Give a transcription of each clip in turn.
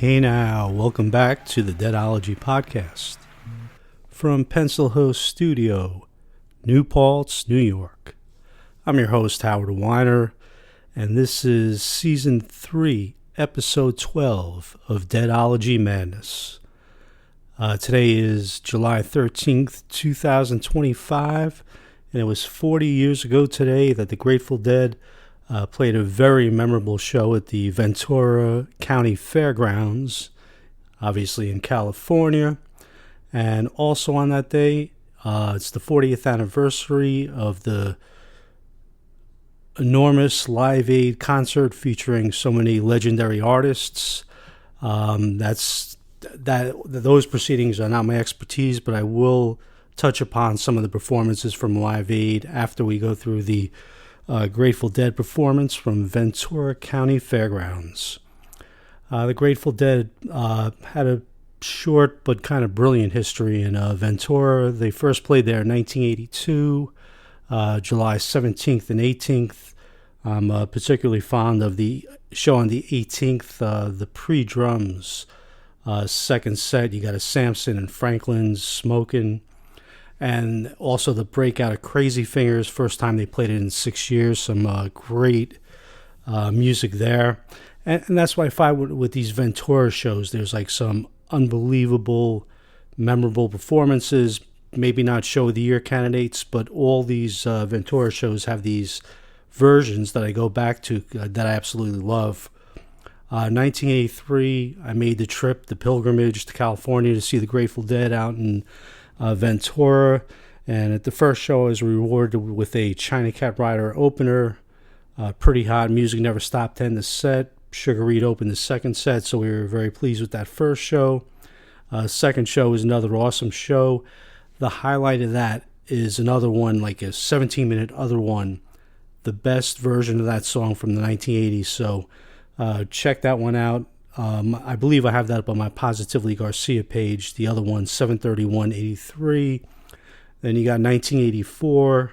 Hey now, welcome back to the Deadology Podcast. From Pencil Host Studio, New Paltz, New York. I'm your host, Howard Weiner, and this is Season 3, Episode 12 of Deadology Madness. Today is July 13th, 2025, and it was 40 years ago today that the Grateful Dead played a very memorable show at the Ventura County Fairgrounds, obviously in California. And also on that day, it's the 40th anniversary of the enormous Live Aid concert featuring so many legendary artists. Those proceedings are not my expertise, but I will touch upon some of the performances from Live Aid after we go through the Grateful Dead performance from Ventura County Fairgrounds. The Grateful Dead had a short but kind of brilliant history in Ventura. They first played there in 1982, July 17th and 18th. I'm particularly fond of the show on the 18th, the pre-drums second set. You got a Samson and Franklin's smoking. And also the breakout of Crazy Fingers, first time they played it in 6 years. Some great music there. And that's why I find with these Ventura shows, there's like some unbelievable, memorable performances. Maybe not show of the year candidates, but all these Ventura shows have these versions that I go back to that I absolutely love. 1983, I made the trip, the pilgrimage to California to see the Grateful Dead out in Ventura, and at the first show I was rewarded with a China Cat Rider opener. Pretty hot, music never stopped to end the set. Sugar Reed opened the second set, so we were very pleased with that first show. Second show is another awesome show. The highlight of that is another one, like a 17-minute other one, the best version of that song from the 1980s, so check that one out. I believe I have that up on my Positively Garcia page. The other one, 7/31/83. Then you got 1984.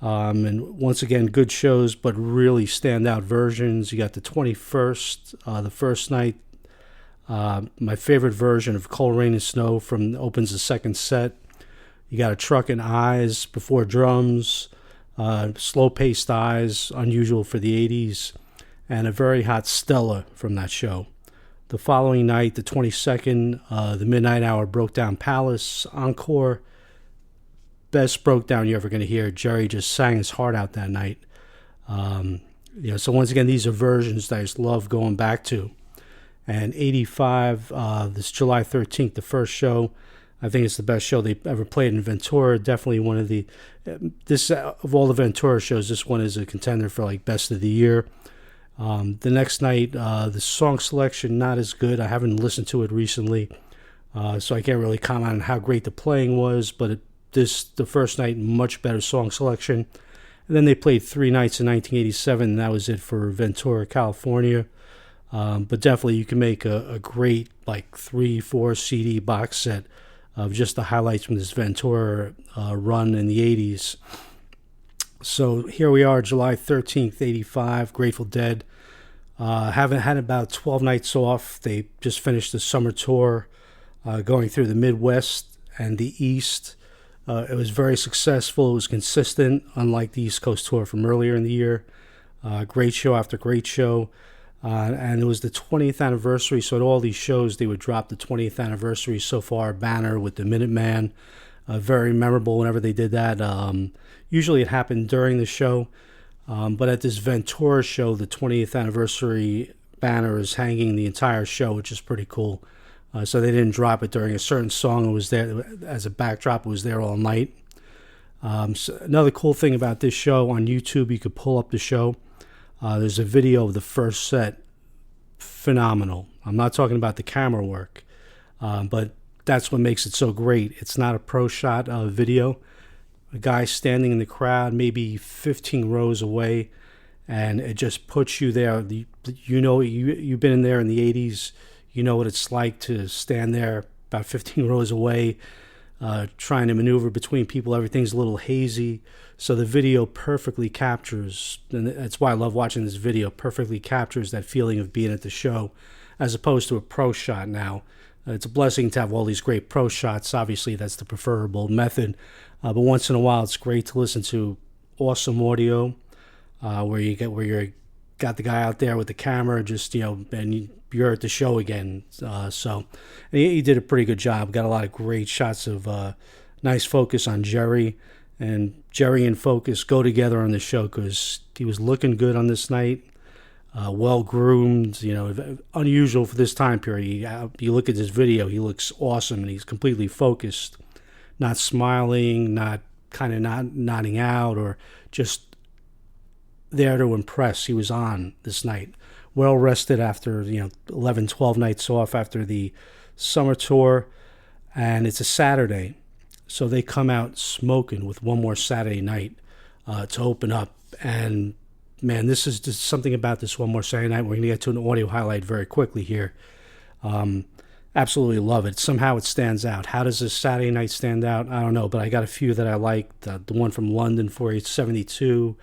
And once again, good shows, but really standout versions. You got the 21st, the first night. My favorite version of Cold Rain and Snow opens the second set. You got a Truck and Eyes before drums. Slow-paced Eyes, unusual for the 80s. And a very hot Stella from that show. The following night, the 22nd, the Midnight Hour Broke Down Palace Encore. Best broke down you're ever going to hear. Jerry just sang his heart out that night. So once again, these are versions that I just love going back to. And 85, this July 13th, the first show. I think it's the best show they ever played in Ventura. Definitely one of of all the Ventura shows, this one is a contender for like best of the year. The next night, the song selection, not as good. I haven't listened to it recently, so I can't really comment on how great the playing was, but the first night, much better song selection. And then they played 3 nights in 1987, and that was it for Ventura, California. But definitely you can make a great like 3-4 CD box set of just the highlights from this Ventura run in the 80s. So here we are, July 13th, 85, Grateful Dead. Haven't had about 12 nights off. They just finished the summer tour going through the Midwest and the East. It was very successful. It was consistent, unlike the East Coast tour from earlier in the year. Great show after great show. And it was the 20th anniversary, so at all these shows, they would drop the 20th anniversary so far banner with the Minuteman. Very memorable whenever they did that. Usually it happened during the show, but at this Ventura show, the 20th anniversary banner is hanging the entire show, which is pretty cool. So they didn't drop it during a certain song. It was there as a backdrop. It was there all night. So another cool thing about this show, on YouTube, you could pull up the show. There's a video of the first set. Phenomenal. I'm not talking about the camera work, but that's what makes it so great. It's not a pro shot video. A guy standing in the crowd, maybe 15 rows away, and it just puts you there. You've been in there in the 80s. You know what it's like to stand there about 15 rows away, trying to maneuver between people. Everything's a little hazy. So the video perfectly captures, and that's why I love watching this video, perfectly captures that feeling of being at the show. as opposed to a pro shot now. It's a blessing to have all these great pro shots. Obviously, that's the preferable method. But once in a while, it's great to listen to awesome audio where you got the guy out there with the camera, just and you're at the show again. So he did a pretty good job. Got a lot of great shots of nice focus on Jerry, and Jerry and focus go together on the show because he was looking good on this night. Well groomed, unusual for this time period. You look at this video, he looks awesome, and he's completely focused, not smiling, not nodding out, or just there to impress. He was on this night, well rested after 11, 12 nights off after the summer tour, and it's a Saturday, so they come out smoking with One More Saturday Night to open up. And man, this is just something about this One More Saturday Night. We're going to get to an audio highlight very quickly here. Absolutely love it. Somehow it stands out. How does this Saturday night stand out? I don't know, but I got a few that I like. The one from London, 4872,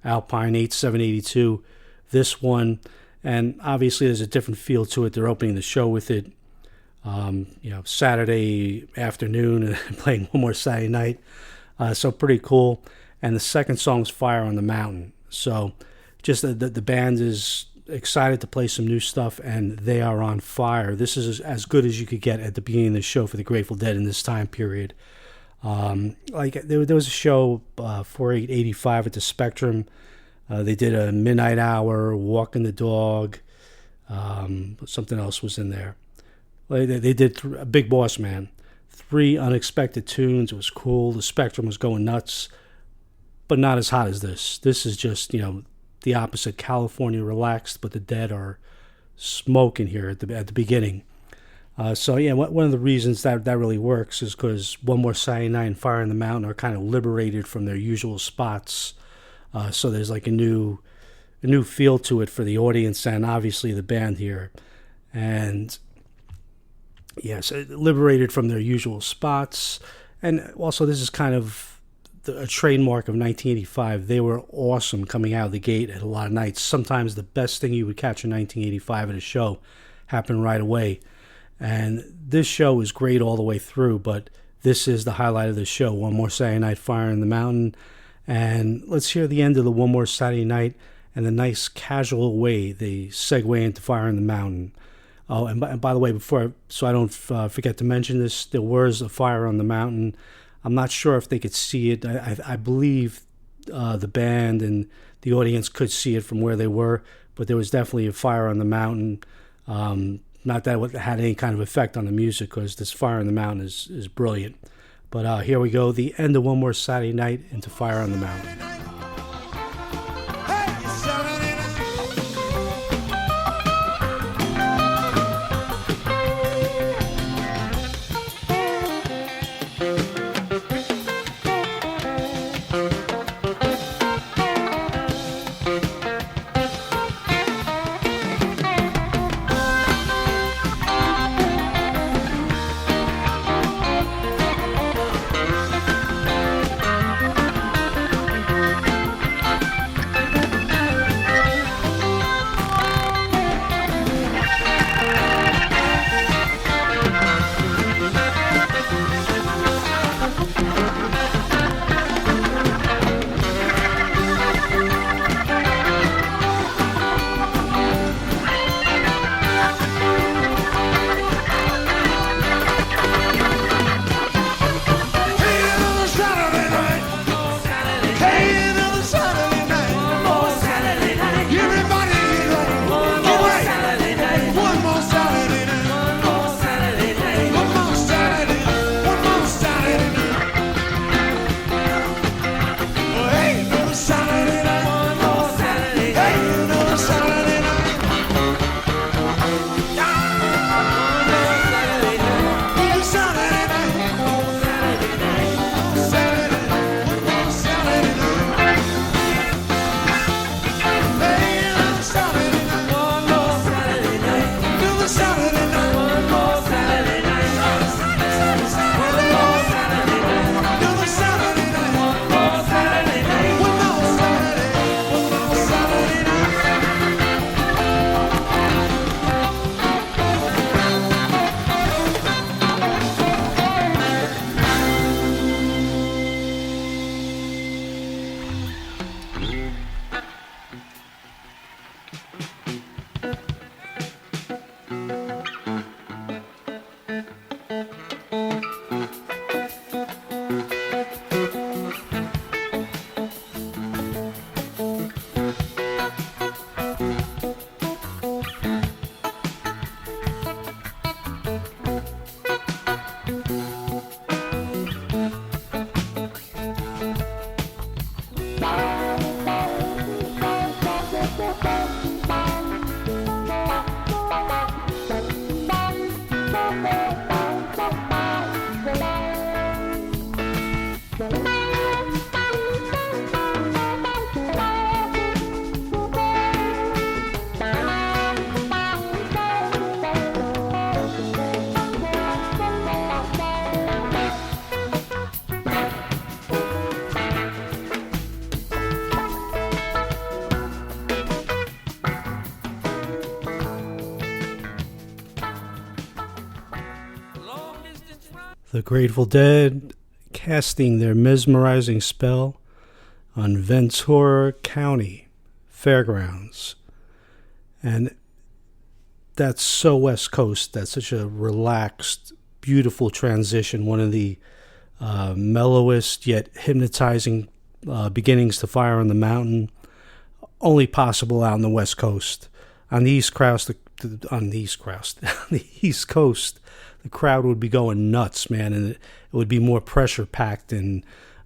Alpine 8782, this one. And obviously there's a different feel to it. They're opening the show with it. Saturday afternoon and playing One More Saturday Night. So pretty cool. And the second song's Fire on the Mountain. So just the band is excited to play some new stuff, and they are on fire. This is as good as you could get at the beginning of the show for the Grateful Dead in this time period. There was a show, 4885 at the Spectrum. They did a Midnight Hour, Walking the Dog. Something else was in there. They did a Big Boss Man. 3 unexpected tunes. It was cool. The Spectrum was going nuts, but not as hot as this. This is just, the opposite. California relaxed, but the Dead are smoking here at the beginning. One of the reasons that really works is because One More Saturday Night and Fire on the Mountain are kind of liberated from their usual spots. So there's like a new feel to it for the audience and obviously the band here. And yes, liberated from their usual spots. And also this is kind of a trademark of 1985. They were awesome coming out of the gate at a lot of nights. Sometimes the best thing you would catch in 1985 at a show happened right away. And this show is great all the way through, but this is the highlight of the show, One More Saturday Night, Fire in the Mountain. And let's hear the end of the One More Saturday Night and the nice casual way they segue into Fire in the Mountain. Oh, and by the way, so I don't forget to mention this, there was a fire on the mountain. I'm not sure if they could see it. I believe the band and the audience could see it from where they were, but there was definitely a fire on the mountain. Not that it had any kind of effect on the music, because this Fire on the Mountain is brilliant. But here we go, the end of One More Saturday Night into Fire on the Mountain. The Grateful Dead casting their mesmerizing spell on Ventura County Fairgrounds. And that's so West Coast. That's such a relaxed, beautiful transition. One of the mellowest yet hypnotizing beginnings to Fire on the Mountain, only possible out on the West Coast. On the East Coast, on the East Coast, the crowd would be going nuts, man, and it would be more pressure packed, and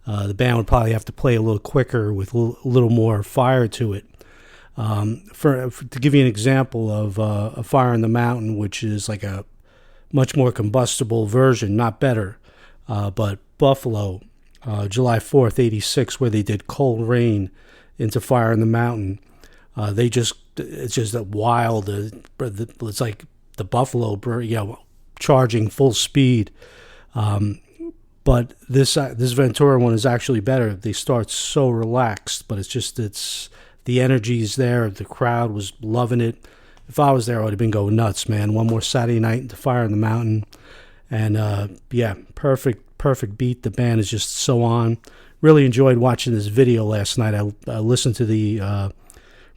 the band would probably have to play a little quicker with a little more fire to it. To give you an example of a Fire on the Mountain, which is like a much more combustible version, not better, but Buffalo, July 4th, 86, where they did Cold Rain into Fire on the Mountain. It's just a wild, it's like the Buffalo, charging full speed. But this Ventura one is actually better. They start so relaxed, but it's the energy's there. The crowd was loving it. If I was there, I would have been going nuts, man. One more Saturday night into Fire on the Mountain. And, perfect beat. The band is just so on. Really enjoyed watching this video last night. I listened to the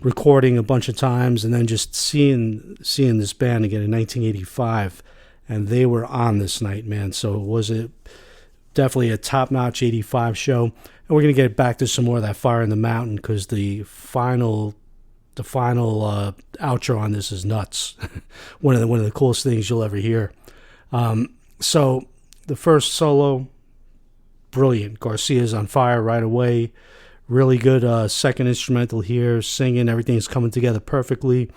recording a bunch of times, and then just seeing this band again in 1985. And they were on this night, man. So it was definitely a top-notch 85 show. And we're going to get back to some more of that Fire in the Mountain, because the final outro on this is nuts. one of the coolest things you'll ever hear. So the first solo, brilliant. Garcia's on fire right away. Really good second instrumental here, singing. Everything's coming together perfectly.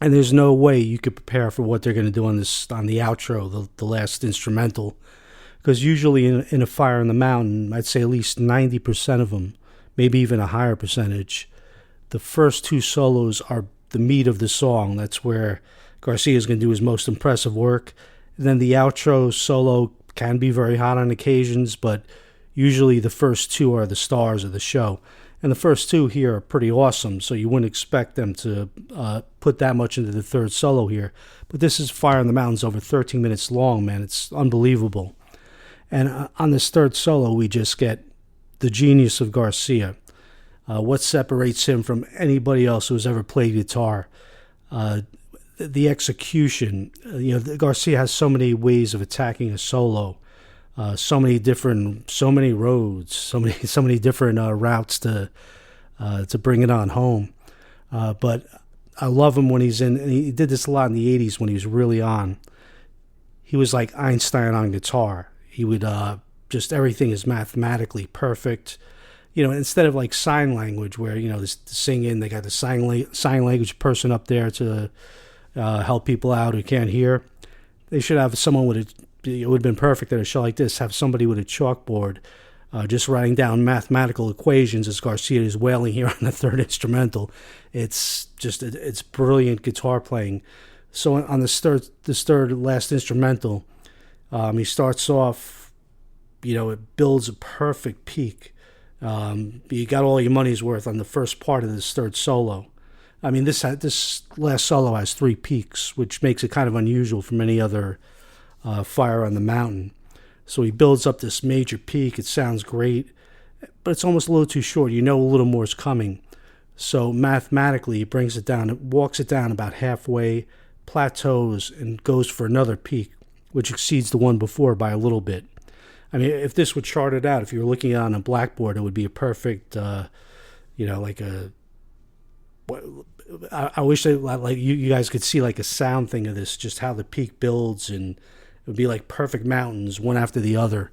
And there's no way you could prepare for what they're going to do on the outro, the last instrumental. Because usually in a Fire in the Mountain, I'd say at least 90% of them, maybe even a higher percentage, the first two solos are the meat of the song. That's where Garcia's going to do his most impressive work. And then the outro solo can be very hot on occasions, but usually the first two are the stars of the show. And the first two here are pretty awesome, so you wouldn't expect them to put that much into the third solo here. But this is Fire on the Mountains, over 13 minutes long, man. It's unbelievable. And on this third solo, we just get the genius of Garcia. What separates him from anybody else who's ever played guitar? The execution. Garcia has so many ways of attacking a solo. So many roads, so many different routes to bring it on home. But I love him when he's in. And he did this a lot in the '80s when he was really on. He was like Einstein on guitar. He would just, everything is mathematically perfect. Instead of like sign language, where the singing, they got the sign language person up there to help people out who can't hear. They should have someone with a. It would have been perfect at a show like this, have somebody with a chalkboard just writing down mathematical equations as Garcia is wailing here on the third instrumental. It's brilliant guitar playing. So on this third last instrumental, he starts off, it builds a perfect peak. You got all your money's worth on the first part of this third solo. I mean, this last solo has 3 peaks, which makes it kind of unusual from any other Fire on the Mountain. So he builds up this major peak. It sounds great, but it's almost a little too short. A little more is coming. So mathematically, he brings it down. It walks it down about halfway, plateaus, and goes for another peak, which exceeds the one before by a little bit. I mean, if this were charted out, if you were looking at it on a blackboard, it would be a perfect, like a. I wish that you guys could see like a sound thing of this, just how the peak builds, and it would be like perfect mountains, one after the other,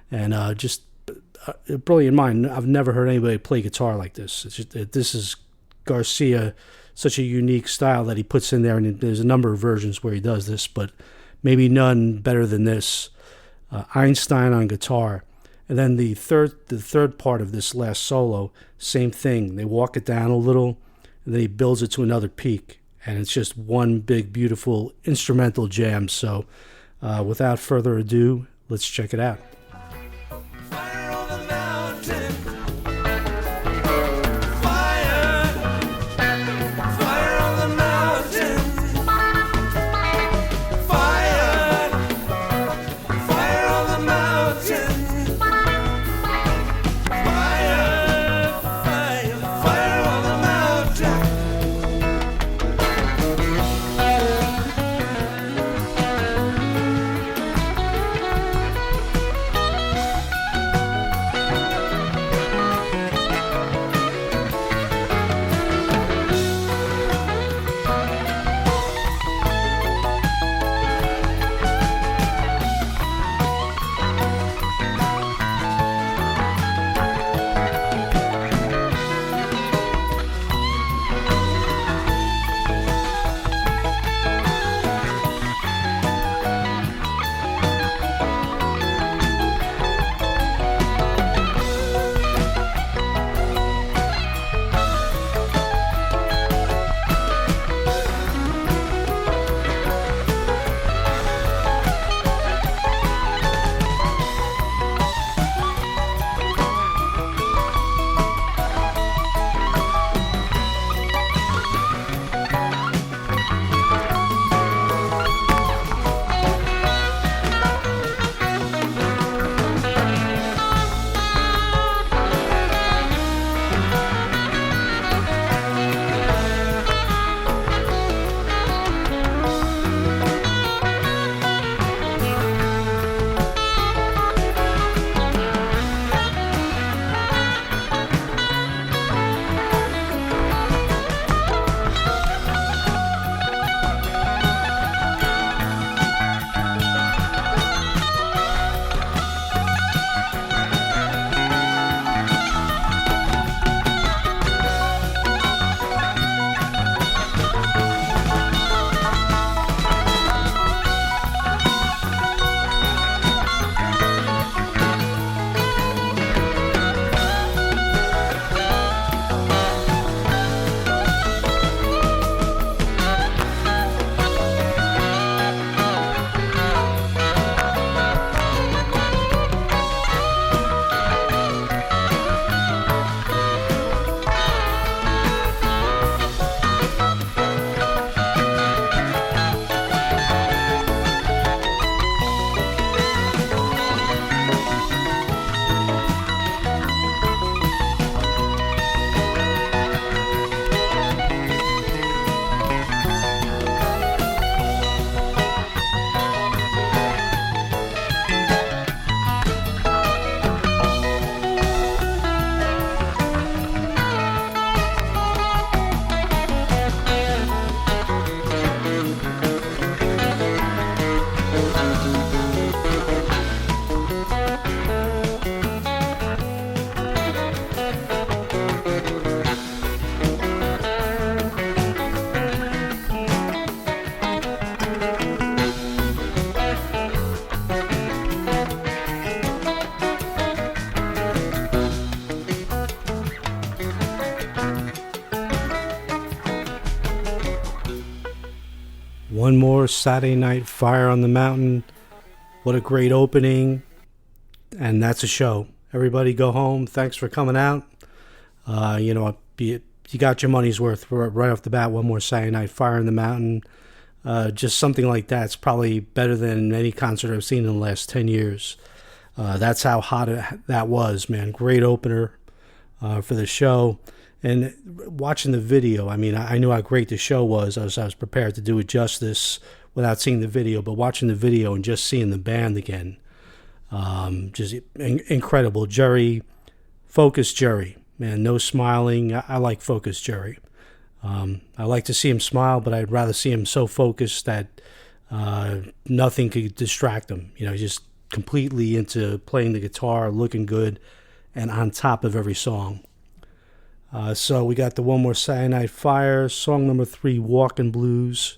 and just a brilliant mind. I've never heard anybody play guitar like this. This is Garcia, such a unique style that he puts in there, and there's a number of versions where he does this, but maybe none better than this. Einstein on guitar. And then the third part of this last solo, same thing. They walk it down a little, and then he builds it to another peak, and it's just one big, beautiful instrumental jam. So without further ado, let's check it out. Fire on the mountain. Fire. Fire on the mountain. Fire. Fire on One more Saturday Night Fire on the Mountain. What a great opening. And that's a show. Everybody go home. Thanks for coming out. You got your money's worth right off the bat. One more Saturday Night Fire on the Mountain. Just something like that. It's probably better than any concert I've seen in the last 10 years. That's how hot that was, man. Great opener for the show. And watching the video, I mean, I knew how great the show was. I was prepared to do it justice without seeing the video. But watching the video and just seeing the band again, just incredible. Focus Jerry, man, no smiling. I like Focus Jerry. I like to see him smile, but I'd rather see him so focused that nothing could distract him. Just completely into playing the guitar, looking good, and on top of every song. So we got the One More Saturday Night Fire, song number 3, Walking Blues.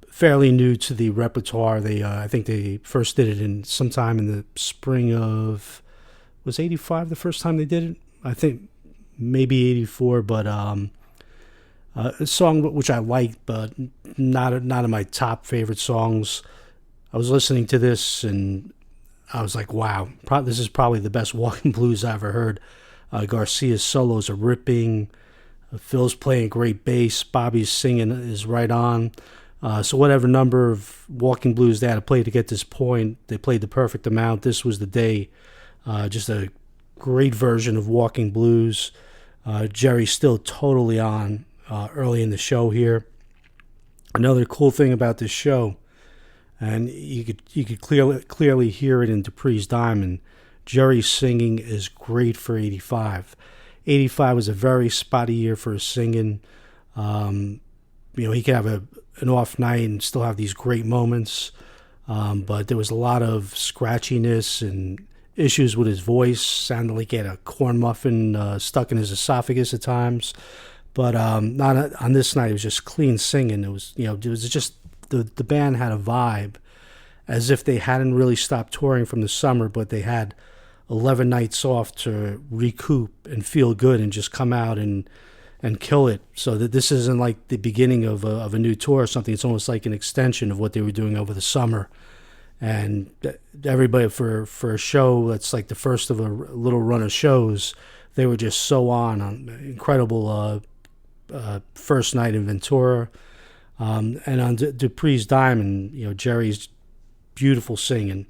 Fairly new to the repertoire. I think they first did it in sometime in the spring of, was 85 the first time they did it? I think maybe 84, but a song which I liked, but not of my top favorite songs. I was listening to this and I was like, wow, this is probably the best Walking Blues I ever heard. Garcia's solos are ripping. Phil's playing great bass. Bobby's singing is right on. So whatever number of Walking Blues they had to play to get this point, they played the perfect amount. This was the day. Just a great version of Walking Blues. Jerry's still totally on early in the show here. Another cool thing about this show, and you could clearly hear it in Dupree's Diamond, Jerry's singing is great for 85. 85 was a very spotty year for his singing. He could have an off night and still have these great moments. But there was a lot of scratchiness and issues with his voice. Sounded like he had a corn muffin stuck in his esophagus at times. But not on this night. It was just clean singing. It was just the band had a vibe as if they hadn't really stopped touring from the summer, but they had 11 nights off to recoup and feel good and just come out and kill it. So that this isn't like the beginning of a new tour or something. It's almost like an extension of what they were doing over the summer. And everybody, for a show that's like the first of a little run of shows, they were just so on incredible first night in Ventura. And on Dupree's Diamond, Jerry's beautiful singing.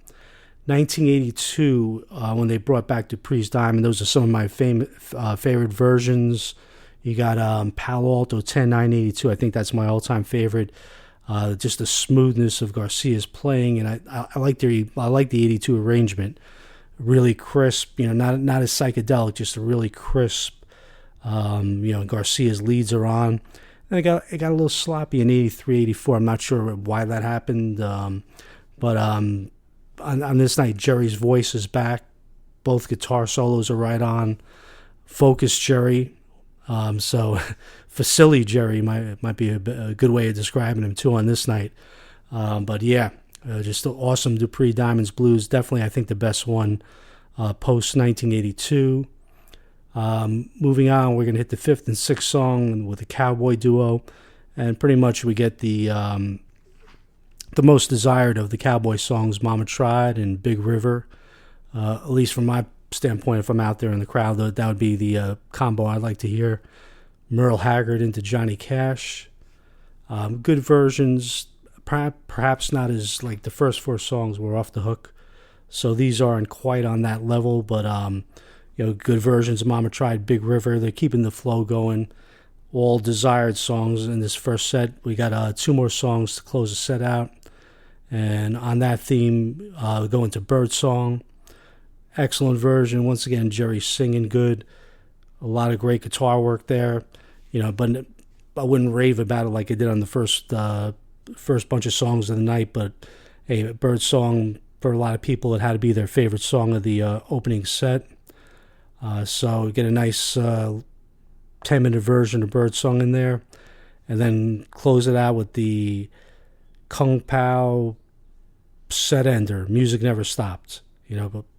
1982, when they brought back Dupree's Diamond, those are some of my favorite versions. You got Palo Alto 10982. I think that's my all-time favorite. Just the smoothness of Garcia's playing, and I like the 82 arrangement. Really crisp, not as psychedelic, just a really crisp. Garcia's leads are on. And it got a little sloppy in 83, 84. I'm not sure why that happened, but on this night, Jerry's voice is back. Both guitar solos are right on. Focus Jerry. So Facility Jerry might be a good way of describing him too on this night. But yeah, just awesome Dupree Diamonds Blues. Definitely, I think the best one post 1982. Moving on, we're going to hit the 5th and 6th song with a cowboy duo. And pretty much we get the most desired of the cowboy songs, Mama Tried and Big River. At least from my standpoint, if I'm out there in the crowd, that would be the combo I'd like to hear. Merle Haggard into Johnny Cash. Good versions, perhaps not as like the first 4 songs were off the hook. So these aren't quite on that level, but good versions of Mama Tried, Big River. They're keeping the flow going. All desired songs in this first set. We got 2 more songs to close the set out. And on that theme, we go into Birdsong. Excellent version. Once again, Jerry singing good. A lot of great guitar work there. But I wouldn't rave about it like I did on the first bunch of songs of the night. But hey, Birdsong, for a lot of people, it had to be their favorite song of the opening set. So we get a nice 10-minute version of Birdsong in there. And then close it out with the Kung Pao set ender, Music Never Stopped.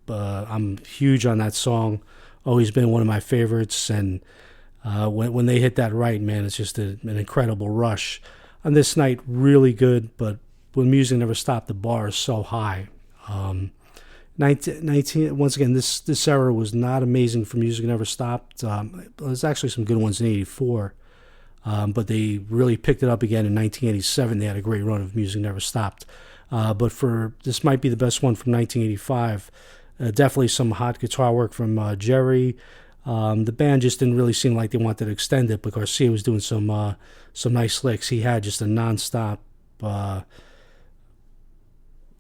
But I'm huge on that song. Always been one of my favorites. And when they hit that right, man, it's just an incredible rush. on this night, really good, but when Music Never Stopped, the bar is so high. 19 once again, this era was not amazing for Music Never Stopped. There's actually some good ones in 84, but they really picked it up again in 1987. They had a great run of Music Never Stopped. But this might be the best one from 1985. Definitely some hot guitar work from Jerry. The band just didn't really seem like they wanted to extend it, but Garcia was doing some nice licks. He had just a nonstop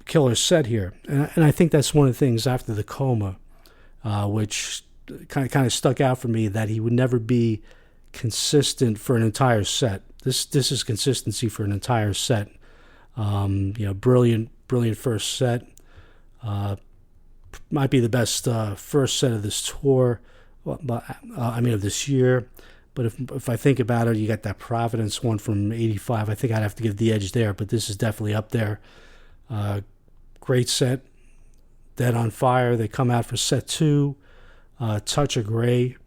killer set here, and I think that's one of the things after the coma, which kind of stuck out for me, that he would never be consistent for an entire set. This is consistency for an entire set. Brilliant first set. Might be the best first set of this tour. Of this year. But if I think about it, you got that Providence one from '85. I think I'd have to give the edge there, but this is definitely up there. Great set. Dead on Fire. They come out for set 2. Touch of Grey.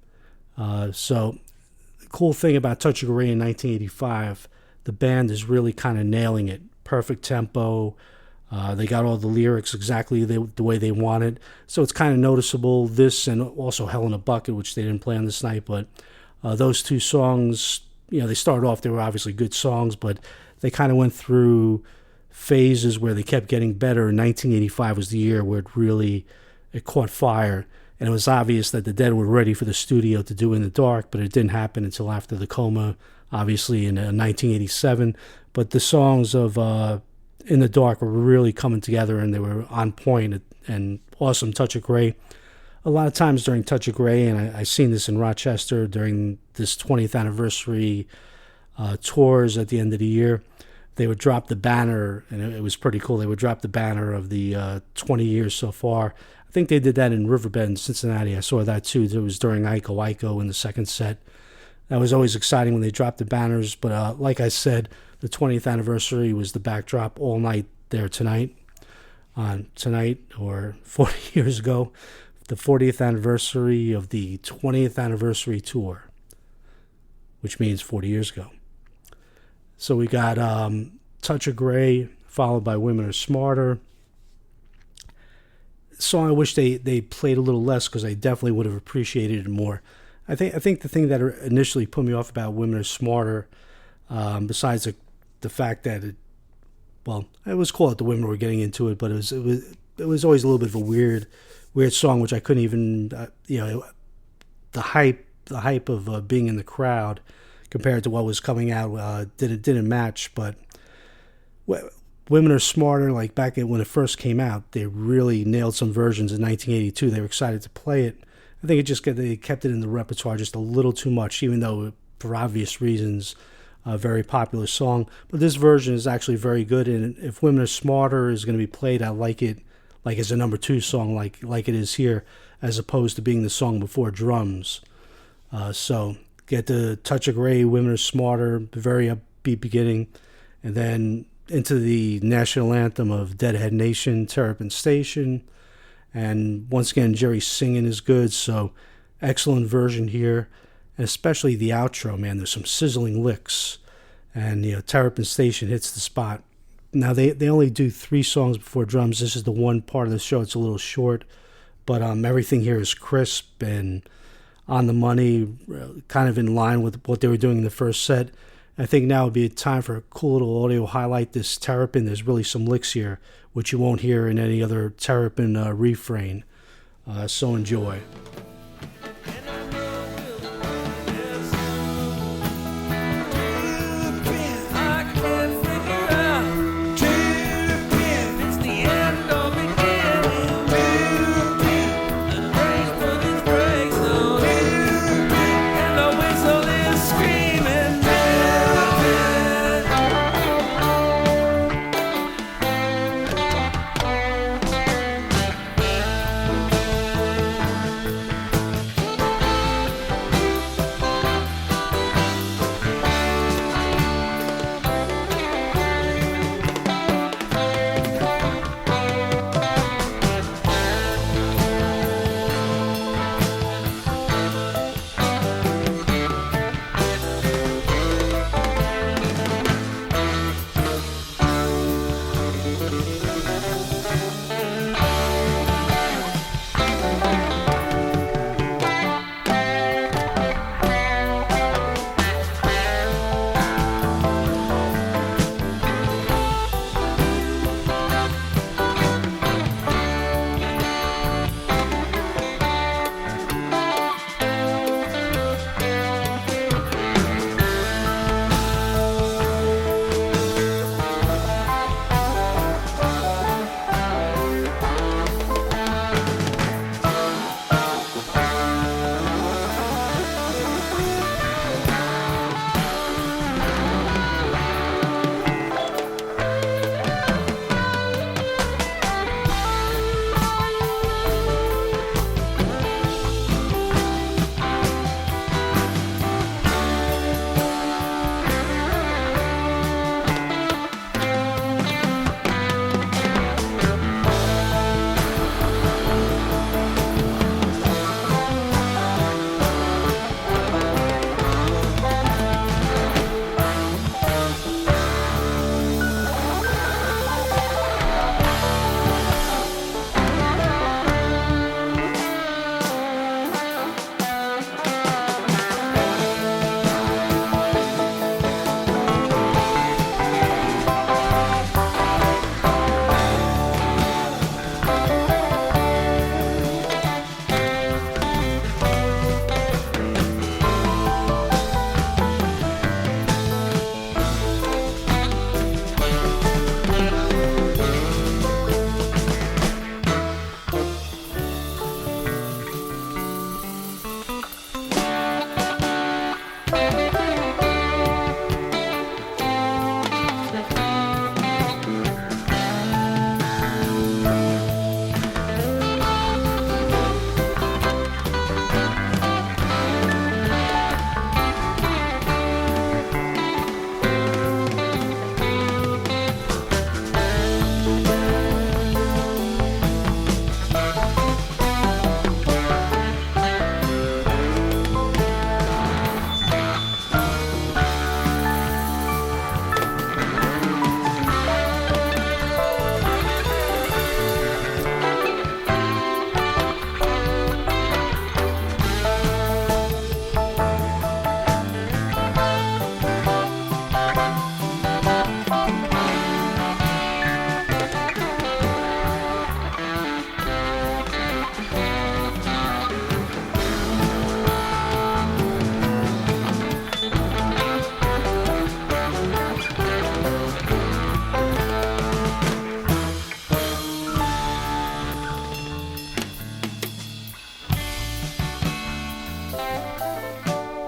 So the cool thing about Touch of Grey in 1985, the band is really kind of nailing it. Perfect tempo. They got all the lyrics exactly the way they wanted. So it's kind of noticeable. This and also Hell in a Bucket, which they didn't play on this night. But those two songs, they started off, they were obviously good songs, but they kind of went through phases where they kept getting better. 1985 was the year where it caught fire. And it was obvious that the Dead were ready for the studio to do In the Dark, but it didn't happen until after the coma, obviously in 1987. But the songs of In the Dark were really coming together, and they were on point and awesome. Touch of Grey. A lot of times during Touch of Grey, and I seen this in Rochester during this 20th anniversary tours at the end of the year, they would drop the banner, and it was pretty cool. They would drop the banner of the 20 years so far. I think they did that in Riverbend, Cincinnati. I saw that too. It was during Iko Iko in the second set. That was always exciting when they dropped the banners. But like I said, the 20th anniversary was the backdrop all night there tonight. Tonight, or 40 years ago, the 40th anniversary of the 20th anniversary tour, which means 40 years ago. So we got Touch of Grey, followed by Women Are Smarter. Song I wish they played a little less, because I definitely would have appreciated it more. I think the thing that initially put me off about Women Are Smarter, besides the fact that it was cool that the women were getting into it, but it was always a little bit of a weird song, which I couldn't even the hype of being in the crowd compared to what was coming out didn't match. But Women Are Smarter, like back when it first came out, they really nailed some versions in 1982. They were excited to play it. I think they kept it in the repertoire just a little too much, even though for obvious reasons, a very popular song. But this version is actually very good, and if Women Are Smarter is going to be played, I like it like as a number 2 song, like it is here, as opposed to being the song before drums. So get the Touch of Grey, Women Are Smarter, very upbeat beginning, and then into the national anthem of Deadhead Nation, Terrapin Station. And once again, Jerry's singing is good, so excellent version here. And especially the outro, man, there's some sizzling licks. And, Terrapin Station hits the spot. Now, they only do 3 songs before drums. This is the one part of the show. It's a little short. But everything here is crisp and on the money, kind of in line with what they were doing in the first set. I think now would be a time for a cool little audio highlight. This Terrapin, there's really some licks here, which you won't hear in any other Terrapin refrain. So enjoy.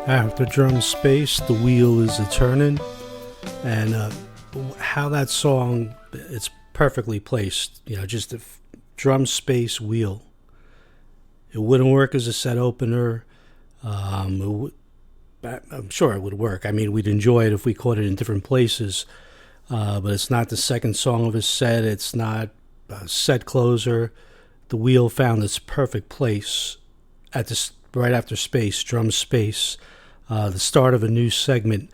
After drum space, the wheel is a turning, and how that song, it's perfectly placed. You know, just the drum space wheel. It wouldn't work as a set opener. I'm sure it would work. I mean, we'd enjoy it if we caught it in different places, but it's not the second song of a set. It's not a set closer. The wheel found its perfect place at this right after space, drum space, the start of a new segment,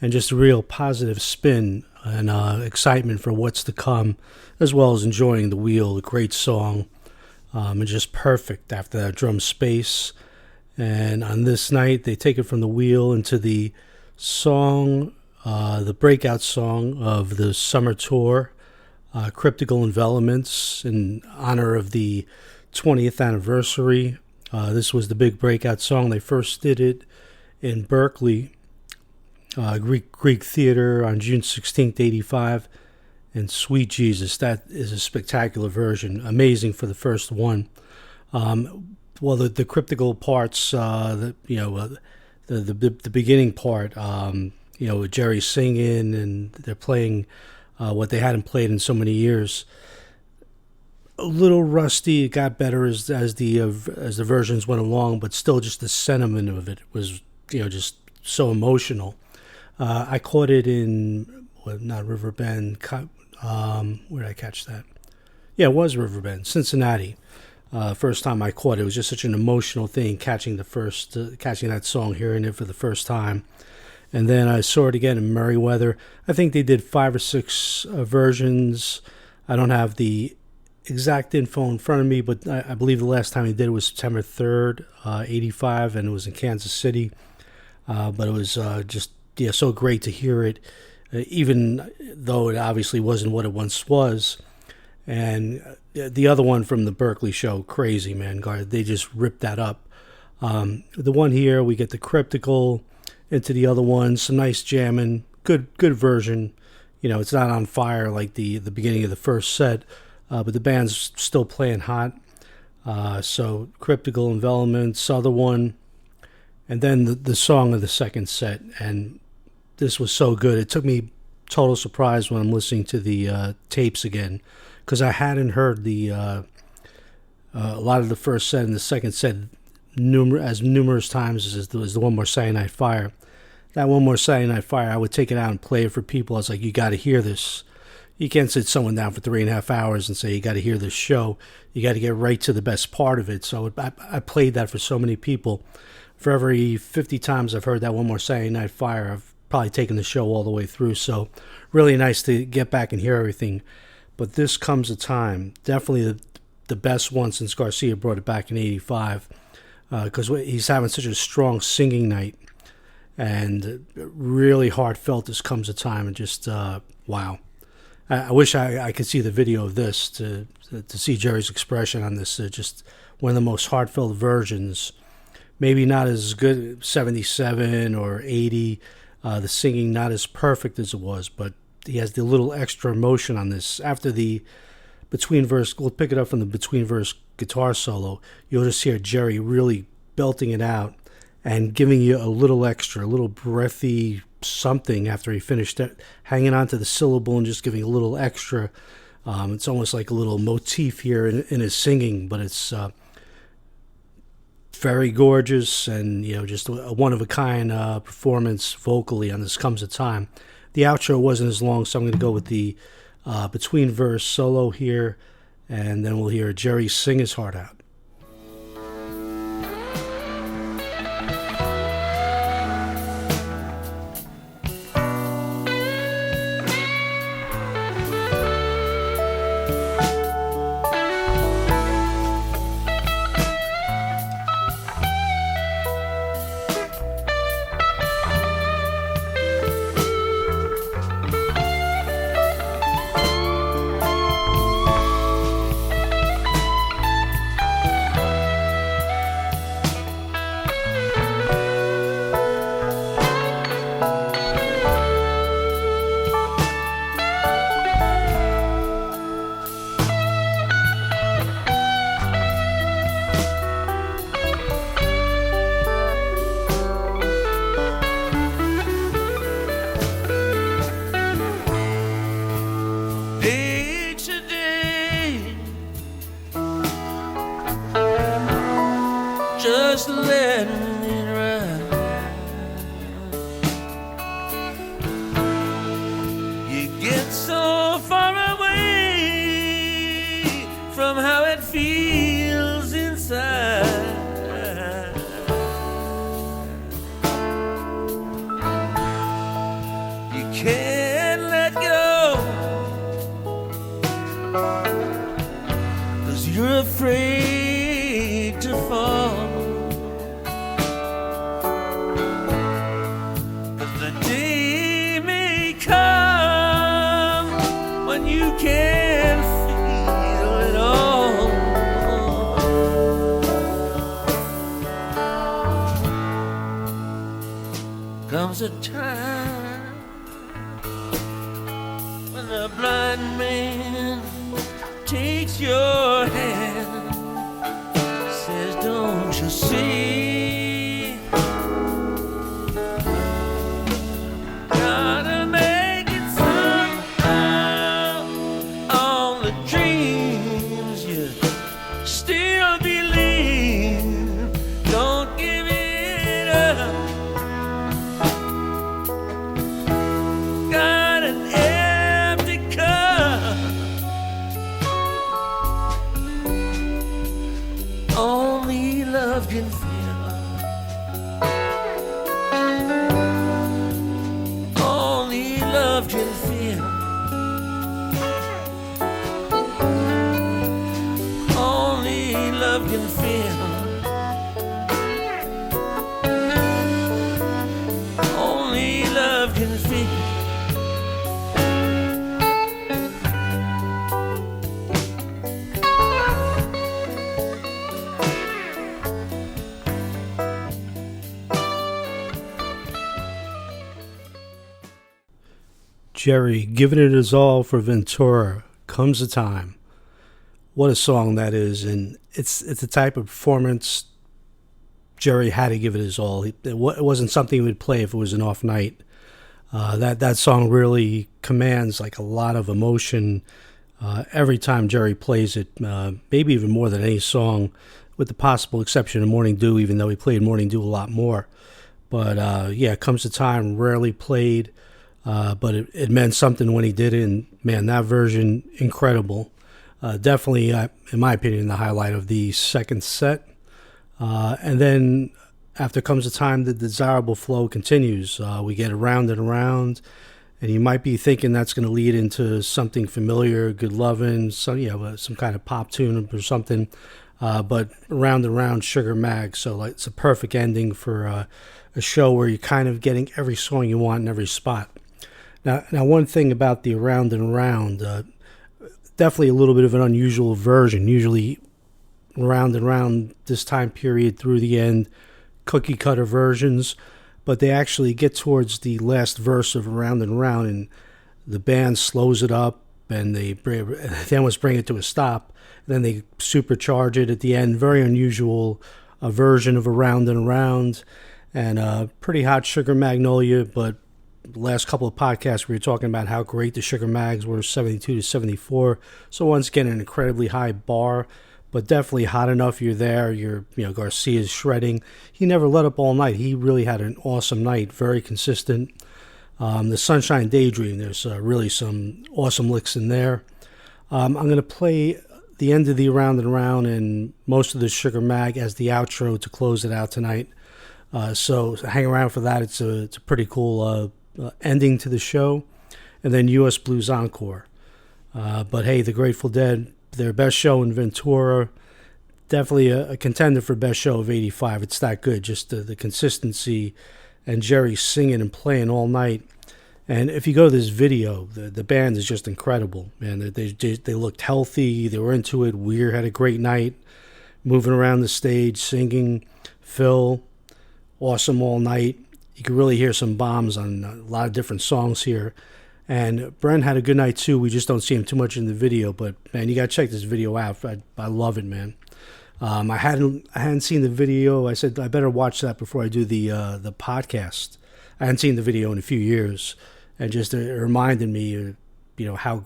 and just a real positive spin and excitement for what's to come, as well as enjoying the wheel. A great song, and just perfect after that drum space. And on this night, they take it from the wheel into the song, the breakout song of the summer tour, Cryptical Envelopments, in honor of the 20th anniversary. This was the big breakout song. They first did it in Berkeley, Greek Theater on June 16th, 85. And Sweet Jesus, that is a spectacular version. Amazing for the first one. Well, the cryptical parts, the beginning part, with Jerry singing, and they're playing what they hadn't played in so many years. A little rusty. It got better as the versions went along, but still, just the sentiment of it was, just so emotional. I caught it in not Riverbend. Where did I catch that? Yeah, it was Riverbend, Cincinnati. First time I caught it, was just such an emotional thing, catching that song, hearing it for the first time. And then I saw it again in Merriweather. I think they did 5 or 6 versions. I don't have the exact info in front of me, but I believe the last time they did it was September 3rd, 85, and it was in Kansas City. But it was just so great to hear it, even though it obviously wasn't what it once was. And the other one from the Berkeley show, crazy, man. They just ripped that up. The one here, we get the cryptical into the other one, some nice jamming, good version. It's not on fire like the beginning of the first set, but the band's still playing hot. So cryptical envelopments, other one, and then the song of the second set. And this was so good. It took me total surprise when I'm listening to the tapes again, because I hadn't heard a lot of the first set and the second set numerous times as the One More Saturday Night Fire. That One More Saturday Night Fire, I would take it out and play it for people. I was like, you got to hear this. You can't sit someone down for 3.5 hours and say, you got to hear this show. You got to get right to the best part of it. So I played that for so many people. For every 50 times I've heard that One More Saturday Night Fire, I've probably taken the show all the way through. So really nice to get back and hear everything. But this comes a time, definitely the best one since Garcia brought it back in 85, because he's having such a strong singing night, and really heartfelt. This comes a time, and just wow. I wish I could see the video of this to see Jerry's expression on this. Just one of the most heartfelt versions. Maybe not as good 77 or 80. The singing not as perfect as it was, but he has the little extra emotion on this. After the between verse, we'll pick it up from the between verse guitar solo. You'll just hear Jerry really belting it out and giving you a little extra, a little breathy something after he finished it, hanging on to the syllable and just giving a little extra. It's almost like a little motif here in his singing, but it's very gorgeous, and just a one-of-a-kind performance vocally on This Comes a Time. The outro wasn't as long, so I'm going to go with the between verse solo here, and then we'll hear Jerry sing his heart out. just letting it ride. You get so far away from how it feels inside. You can't let go, 'cause you're afraid to fall. But the day may come when you can feel it all. Comes a time when the blind man takes your hand, says, don't you see? Gotta make it somehow. All the dreams you still believe, don't give it up. Got an empty cup. Only love can fill. Only love can fill. Only love can fill. Only love can fill. Jerry, giving it his all for Ventura. Comes a time. What a song that is, and it's the type of performance Jerry had to give it his all. It wasn't something he would play if it was an off night. That song really commands like a lot of emotion every time Jerry plays it, maybe even more than any song, with the possible exception of Morning Dew, even though he played Morning Dew a lot more. But yeah, Comes a Time, rarely played. But it meant something when he did it, and man, that version, incredible. Definitely, in my opinion, the highlight of the second set. And then after Comes a Time, the desirable flow continues. We get around and around, and you might be thinking that's going to lead into something familiar, Good Lovin', some kind of pop tune or something. But Round and Round, Sugar Mag, so like, it's a perfect ending for a show where you're kind of getting every song you want in every spot. Now, one thing about the Around and Around, definitely a little bit of an unusual version. Usually, Round and Round this time period through the end, cookie cutter versions, but they actually get towards the last verse of Around and Around, and the band slows it up, and they almost bring it to a stop. Then they supercharge it at the end. Very unusual version of Around and Around, and pretty hot Sugar Magnolia, but the last couple of podcasts we were talking about how great the Sugar Mags were, 72 to 74. So once again, an incredibly high bar, but definitely hot enough. You're there. Garcia's shredding. He never let up all night. He really had an awesome night, very consistent. The Sunshine Daydream, there's really some awesome licks in there. I'm going to play the end of the Around and Around and most of the Sugar Mag as the outro to close it out tonight. So hang around for that. It's a pretty cool ending to the show, and then U.S. Blues Encore. But hey, the Grateful Dead, their best show in Ventura, definitely a contender for best show of 85. It's that good, just the consistency, and Jerry singing and playing all night. And if you go to this video, the band is just incredible, man. They looked healthy, they were into it. Weir had a great night, moving around the stage, singing. Phil, awesome all night. You could really hear some bombs on a lot of different songs here. And Brent had a good night too. We just don't see him too much in the video, but man, you gotta check this video out. I love it, man. I hadn't seen the video. I said I better watch that before I do the podcast. I hadn't seen the video in a few years, and just it reminded me, how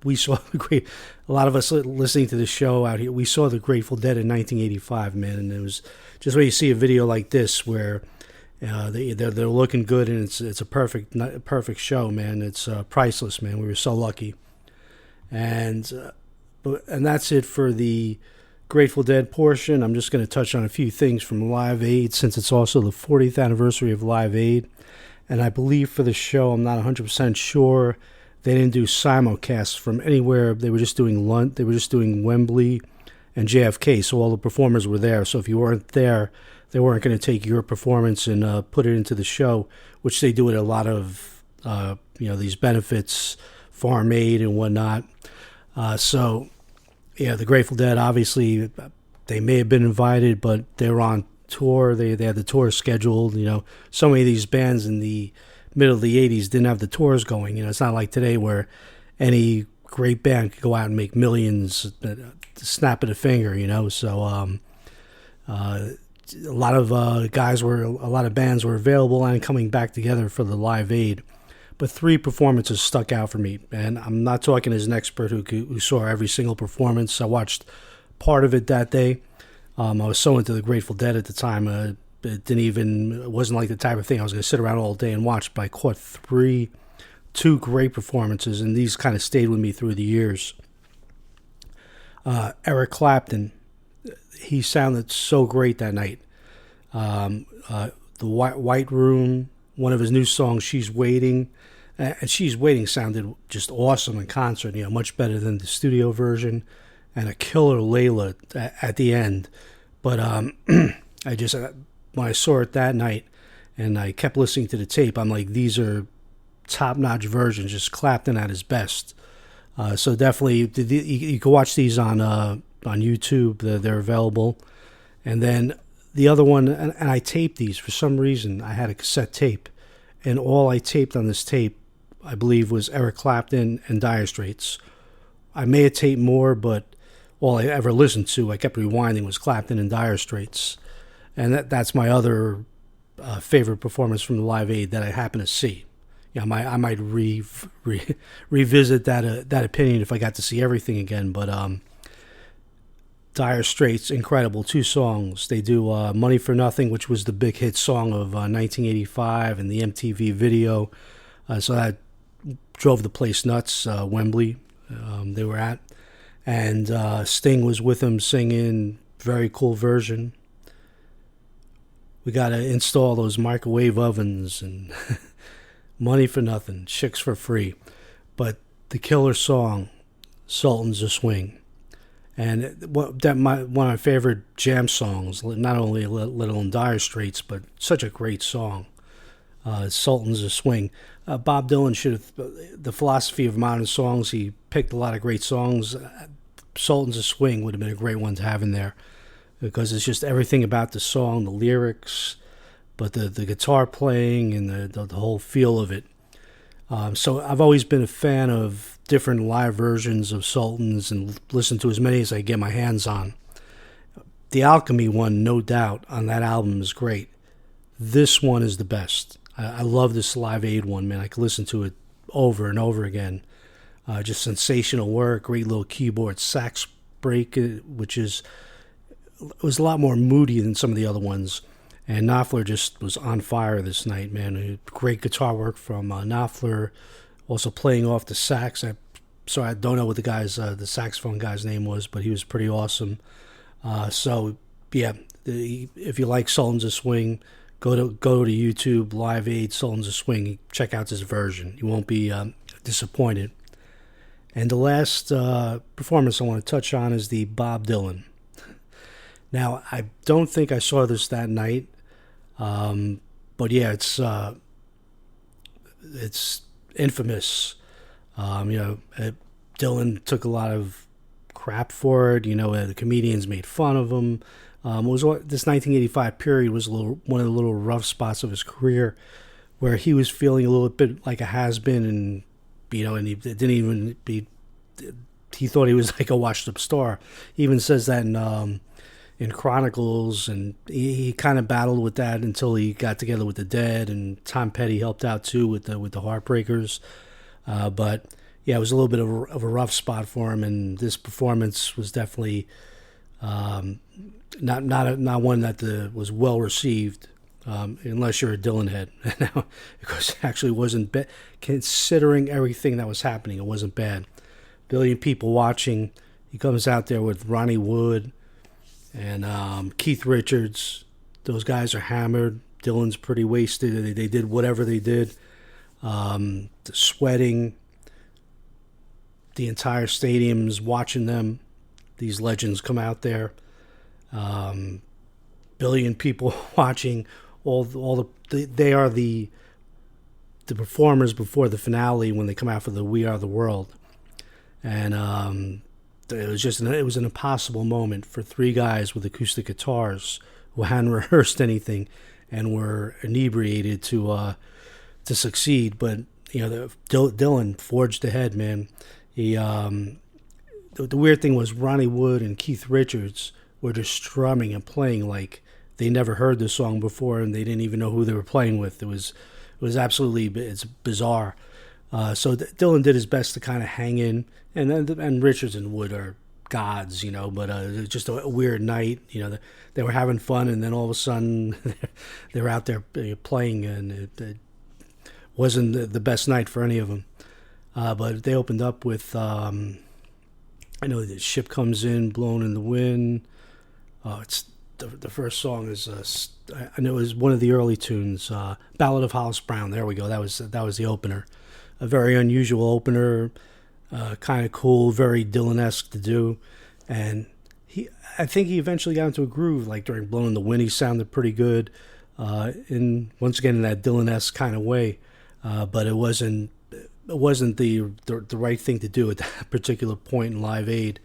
we saw the great. A lot of us listening to the show out here, we saw the Grateful Dead in 1985, man, and it was just when you see a video like this where they're looking good, and it's a perfect show, man. It's priceless, man. We were so lucky, and that's it for the Grateful Dead portion. I'm just going to touch on a few things from Live Aid, since it's also the 40th anniversary of Live Aid. And I believe for the show, I'm not 100% sure, they didn't do simulcasts from anywhere. They were just doing Wembley and JFK, so all the performers were there. So if you weren't there, they weren't going to take your performance and put it into the show, which they do at a lot of these benefits, Farm Aid and whatnot. So yeah, the Grateful Dead, obviously, they may have been invited, but they were on tour. They had the tour scheduled. So many of these bands in the middle of the 80s didn't have the tours going. It's not like today where any great band could go out and make millions at the snap of a finger, So a lot of bands were available and coming back together for the Live Aid. But 3 performances stuck out for me, and I'm not talking as an expert who saw every single performance. I watched part of it that day. I was so into the Grateful Dead at the time, it wasn't like the type of thing I was going to sit around all day and watch, but I caught 2 great performances, and these kind of stayed with me through the years. Eric Clapton, he sounded so great that night. The White Room, one of his new songs, She's Waiting, and She's Waiting sounded just awesome in concert, much better than the studio version, and a killer Layla at the end. But when I saw it that night and I kept listening to the tape, I'm like, these are top-notch versions, just Clapton at his best. So definitely, you can watch these on YouTube. They're available. And then the other one, and I taped these for some reason. I had a cassette tape, and all I taped on this tape, I believe, was Eric Clapton and Dire Straits. I may have taped more, but all I ever listened to, I kept rewinding, was Clapton and Dire Straits. And that's my other favorite performance from the Live Aid that I happen to see. I might revisit that opinion if I got to see everything again. But Dire Straits, incredible. 2 songs. They do Money for Nothing, which was the big hit song of 1985 and the MTV video. So that drove the place nuts, Wembley they were at. And Sting was with them singing, very cool version. We got to install those microwave ovens and Money for Nothing, Chicks for Free. But the killer song, Sultans of Swing. And one of my favorite jam songs, not only Little and Dire Straits, but such a great song, Sultans of Swing. Bob Dylan should have, the philosophy of modern songs, he picked a lot of great songs. Sultans of Swing would have been a great one to have in there, because it's just everything about the song, the lyrics, but the guitar playing and the whole feel of it. So I've always been a fan of different live versions of Sultans and listen to as many as I get my hands on. The Alchemy one, no doubt, on that album is great. This one is the best. I love this Live Aid one, man. I could listen to it over and over again. Just sensational work, great little keyboard sax break, which was a lot more moody than some of the other ones. And Knopfler just was on fire this night, man. Great guitar work from Knopfler, also playing off the sax. I don't know what the saxophone guy's name was, but he was pretty awesome. So yeah, if you like Sultans of Swing, go to YouTube, Live Aid, Sultans of Swing. Check out this version. You won't be disappointed. And the last performance I want to touch on is the Bob Dylan. Now, I don't think I saw this that night, but yeah, it's infamous. Dylan took a lot of crap for it. The comedians made fun of him. This 1985 period was one of the little rough spots of his career, where he was feeling a little bit like a has-been, and and he didn't even he thought he was like a washed-up star. He even says that in Chronicles, and he kind of battled with that until he got together with the Dead, and Tom Petty helped out too with the Heartbreakers. But yeah, it was a little bit of a rough spot for him, and this performance was definitely not one that was well received, unless you're a Dylan head. Now, because it actually wasn't bad, considering everything that was happening. It wasn't bad. Billion people watching. He comes out there with Ronnie Wood and Keith Richards. Those guys are hammered. Dylan's pretty wasted. They did whatever they did. The sweating. The entire stadium's watching them. These legends come out there. Billion people watching. They are the performers before the finale when they come out for the We Are the World, and it was an impossible moment for three guys with acoustic guitars who hadn't rehearsed anything and were inebriated to succeed. But Dylan forged ahead, man. He the weird thing was Ronnie Wood and Keith Richards were just strumming and playing like they never heard the song before, and they didn't even know who they were playing with. It was it's bizarre. So Dylan did his best to kind of hang in, and Richards and Wood are gods, but it was just a weird night. They were having fun, and then all of a sudden they were out there playing, and it wasn't the best night for any of them. But they opened up with, I know the ship comes in, blowing in the wind. It's the first song is, I know it was one of the early tunes, Ballad of Hollis Brown. There we go. That was the opener. A very unusual opener, kind of cool, very Dylan-esque to do. And I think he eventually got into a groove, like during Blowing in the Wind. He sounded pretty good, once again in that Dylan-esque kind of way. But it wasn't the right thing to do at that particular point in Live Aid.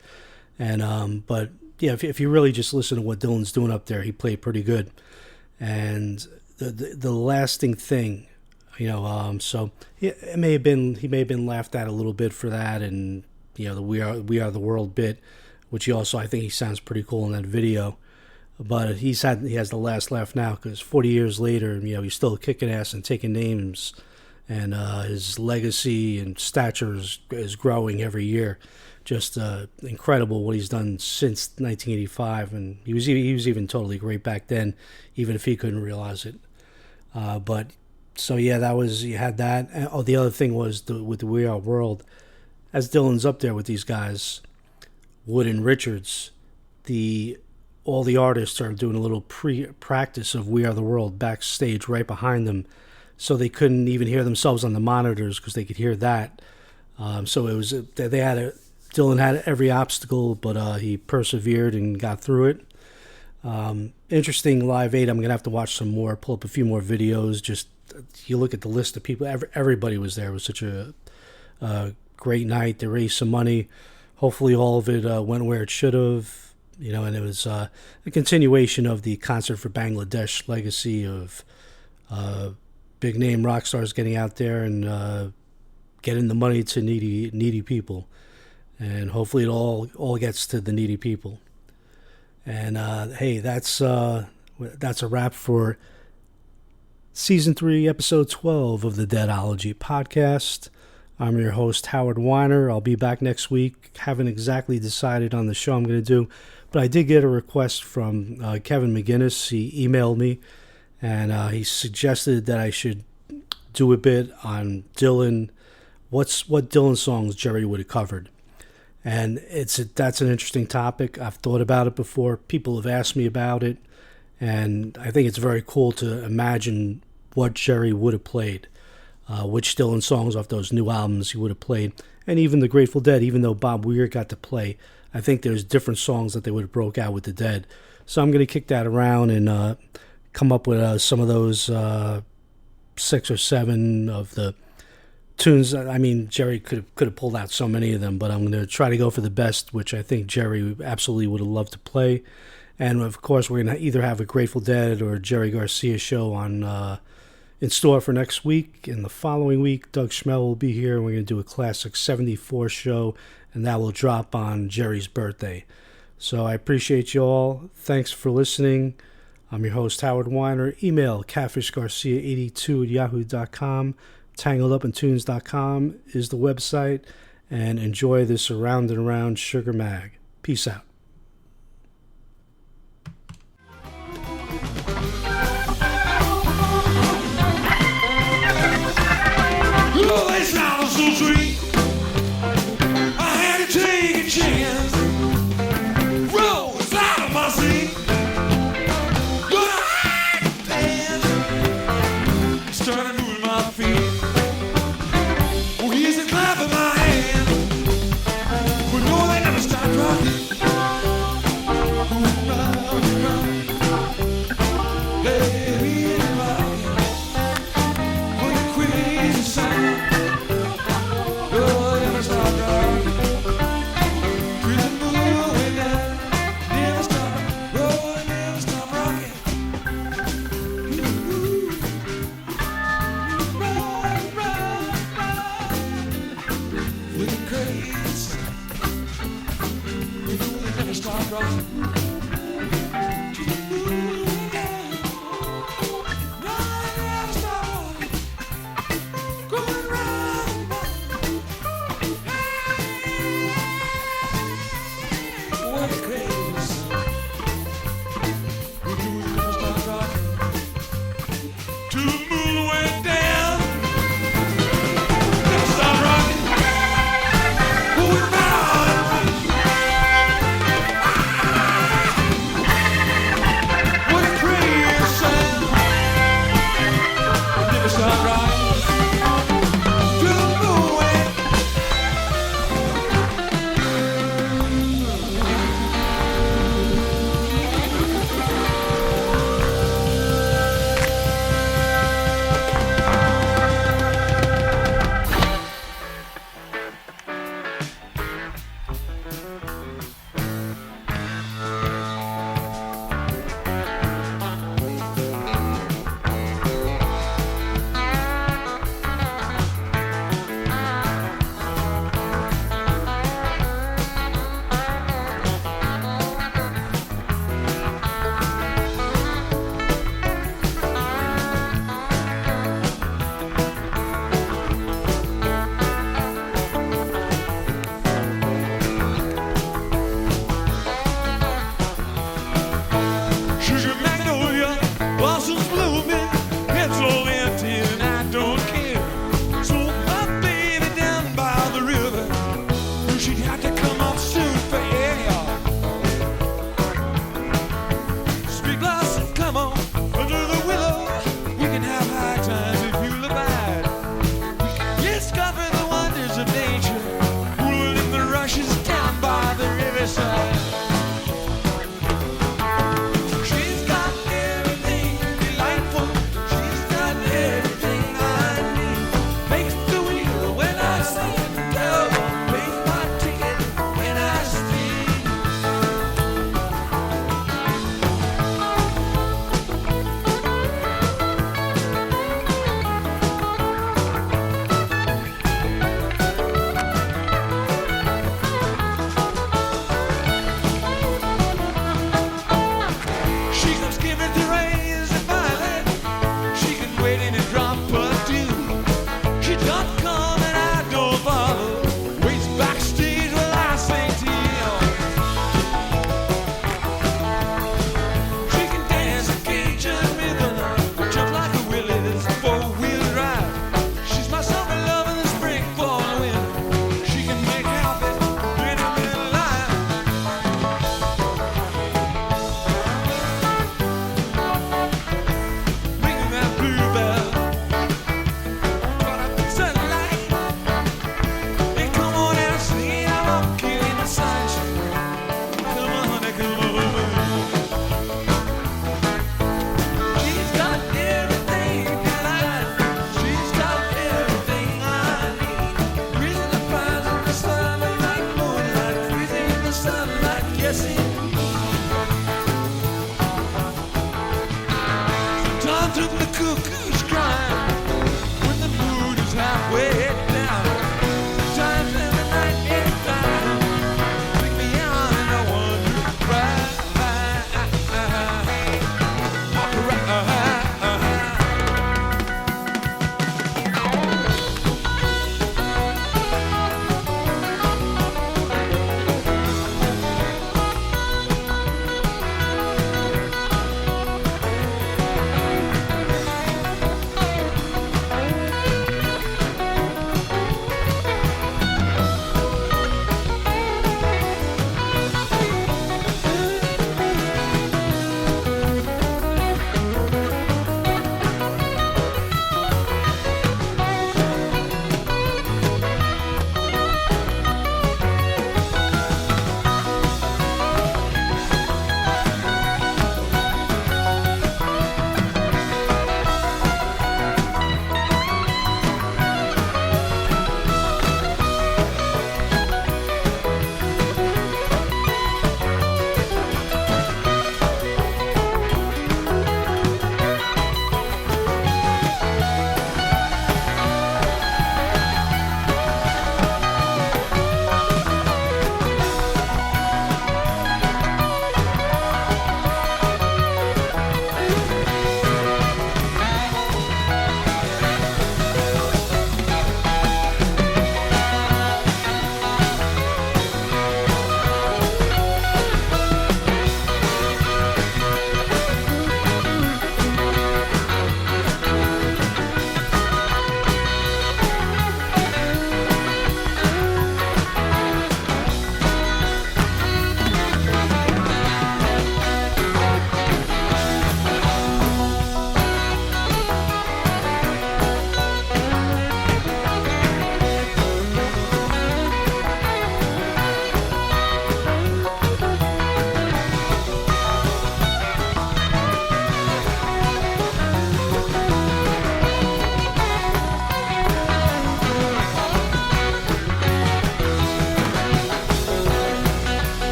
And but yeah, if you really just listen to what Dylan's doing up there, he played pretty good. And the lasting thing, so he may have been laughed at a little bit for that, and the We Are the World bit, which I think he sounds pretty cool in that video. But he has the last laugh now, because 40 years later, he's still kicking ass and taking names. And his legacy and stature is growing every year. Just incredible what he's done since 1985, and he was even totally great back then, even if he couldn't realize it. But so yeah, you had that. Oh, the other thing was with the We Are World, as Dylan's up there with these guys, Wood and Richards, all the artists are doing a little pre-practice of We Are the World backstage right behind them. So they couldn't even hear themselves on the monitors because they could hear that. So it was Dylan had every obstacle, but he persevered and got through it. Interesting Live Aid. I'm gonna have to watch some more, pull up a few more videos. Just you look at the list of people. Everybody was there. It was such a great night. They raised some money. Hopefully, all of it went where it should have. And it was a continuation of the Concert for Bangladesh legacy of. Big name rock stars getting out there and getting the money to needy people, and hopefully it all gets to the needy people. And hey, that's a wrap for season 3, episode 12 of the Deadology podcast. I'm your host, Howard Weiner. I'll be back next week. Haven't exactly decided on the show I'm going to do, but I did get a request from Kevin McGinnis. He emailed me. And he suggested that I should do a bit on Dylan, what Dylan songs Jerry would have covered. And that's an interesting topic. I've thought about it before. People have asked me about it. And I think it's very cool to imagine what Jerry would have played, which Dylan songs off those new albums he would have played. And even the Grateful Dead, even though Bob Weir got to play, I think there's different songs that they would have broke out with the Dead. So I'm going to kick that around and come up with some of those 6 or 7 of the tunes. I mean, Jerry could have pulled out so many of them, but I'm going to try to go for the best, which I think Jerry absolutely would have loved to play. And of course, we're going to either have a Grateful Dead or Jerry Garcia show on in store for next week. And the following week, Doug Schmel will be here, and we're going to do a classic 74 show, and that will drop on Jerry's birthday. So I appreciate you all. Thanks for listening. I'm your host, Howard Weiner. Email catfishgarcia82@yahoo.com. Tangledupintunes.com is the website. and enjoy this Around and Around Sugar Mag. Peace out. Oh, they sound so sweet. I had to take a chance. Rose out of my seat. Gonna hide and dance. Started moving my feet. Oh, here's a clap in my hand. But no, they never stop rocking. Round and round. Baby, it's rocking. What a crazy sound. John took the cook